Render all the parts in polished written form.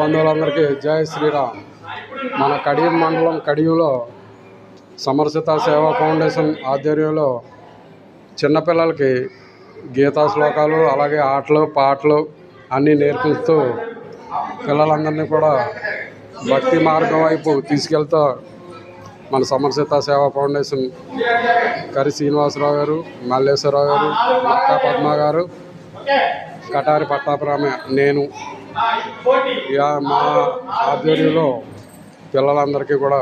బంధువులందరికీ జై శ్రీరామ్. మన కడియం మండలం కడియంలో సమర్సిత సేవా ఫౌండేషన్ ఆధ్వర్యంలో చిన్నపిల్లలకి గీతా శ్లోకాలు అలాగే ఆటలు పాటలు అన్నీ నేర్పిస్తూ పిల్లలందరినీ కూడా భక్తి మార్గం వైపు తీసుకెళ్తూ మన సమర్సిత సేవా ఫౌండేషన్ కరి శ్రీనివాసరావు గారు, మల్లేశ్వరరావు గారు, మక్కా పద్మ గారు, కటారి పట్టాపురామే నేను మా ఆధ్వర్యంలో పిల్లలందరికీ కూడా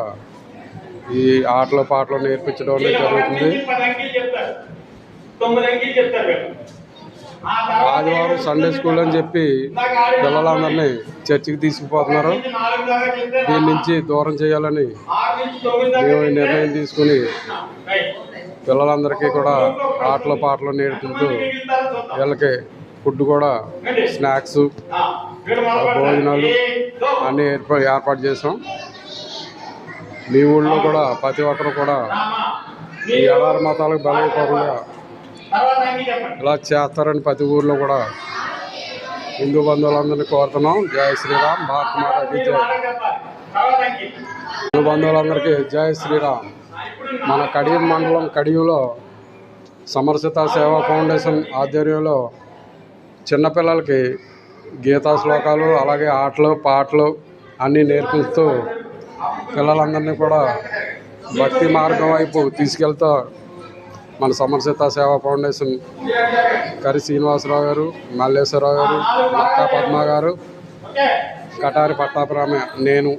ఈ ఆటలు పాటలు నేర్పించడం అనేది జరుగుతుంది. ఆదివారం సండే స్కూల్ అని చెప్పి పిల్లలందరినీ చర్చికి తీసుకుపోతున్నారు. దీని నుంచి దూరం చేయాలని మేము నిర్ణయం తీసుకుని పిల్లలందరికీ కూడా ఆటలు పాటలు నేర్పుతూ వీళ్ళకి ఫుడ్ కూడా స్నాక్స్ భోజనాలు అన్నీ ఏర్పాటు చేసాం. మీ ఊళ్ళో కూడా ప్రతి ఒక్కరు కూడా ఈ ఎడారి మతాలకు బలైపోకుండా ఇలా చేస్తారని ప్రతి ఊళ్ళో కూడా హిందూ బంధువులందరినీ కోరుతున్నాం. జై శ్రీరామ్. భారత మాతాకి జై. హిందూ బంధువులందరికీ జై శ్రీరామ్. మన కడియం మండలం కడియంలో సమర్సిత సేవా ఫౌండేషన్ ఆధ్వర్యంలో చిన్నపిల్లలకి గీతా శ్లోకాలు అలాగే ఆటలు పాటలు అన్నీ నేర్పిస్తూ పిల్లలందరినీ కూడా భక్తి మార్గం వైపు తీసుకెళ్తూ మన సమర్సిత సేవా ఫౌండేషన్ కరి శ్రీనివాసరావు గారు, మల్లేశ్వరరావు గారు, మక్కా పద్మ గారు, కటారి పట్టాపురామే నేను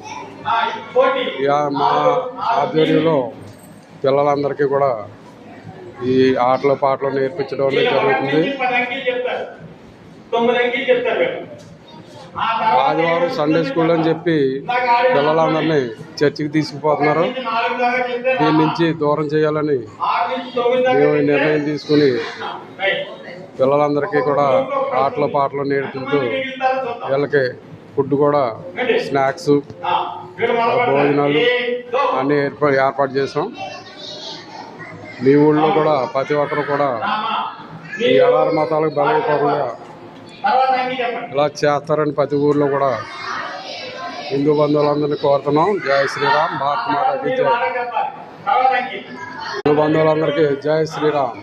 మా ఆధ్వర్యంలో పిల్లలందరికీ కూడా ఈ ఆటలు పాటలు నేర్పించడం అనేది జరుగుతుంది. ఆదివారం సండే స్కూల్ అని చెప్పి పిల్లలందరినీ చర్చికి తీసుకుపోతున్నారు. దీని నుంచి దూరం చేయాలని మేము నిర్ణయం తీసుకుని పిల్లలందరికీ కూడా ఆటలు పాటలు నేర్పుతూ వీళ్ళకి ఫుడ్ కూడా స్నాక్స్ భోజనాలు అన్నీ ఏర్పాటు చేసాం. మీ ఊళ్ళో కూడా ప్రతి ఒక్కరు కూడా ఈ ఎడారి మతాలకు బలైపోకుండా ఇలా చేస్తారని ప్రతి ఊళ్ళో కూడా హిందూ బంధువులందరినీ కోరుతున్నాం. జై శ్రీరామ్. భారత మాతాకి జై. హిందూ బంధువులందరికీ జై శ్రీరామ్.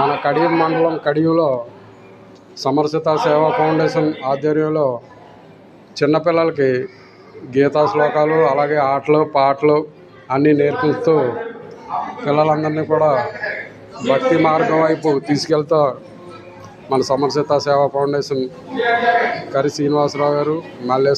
మన కడియం మండలం కడియంలో సమర్సిత సేవా ఫౌండేషన్ ఆధ్వర్యంలో చిన్నపిల్లలకి గీతా శ్లోకాలు అలాగే ఆటలు పాటలు అన్నీ నేర్పిస్తూ పిల్లలందరినీ కూడా భక్తి మార్గం వైపు తీసుకెళ్తూ మన సమర్సిత సేవా ఫౌండేషన్ కరి శ్రీనివాసరావు గారు, మల్లేశ్వర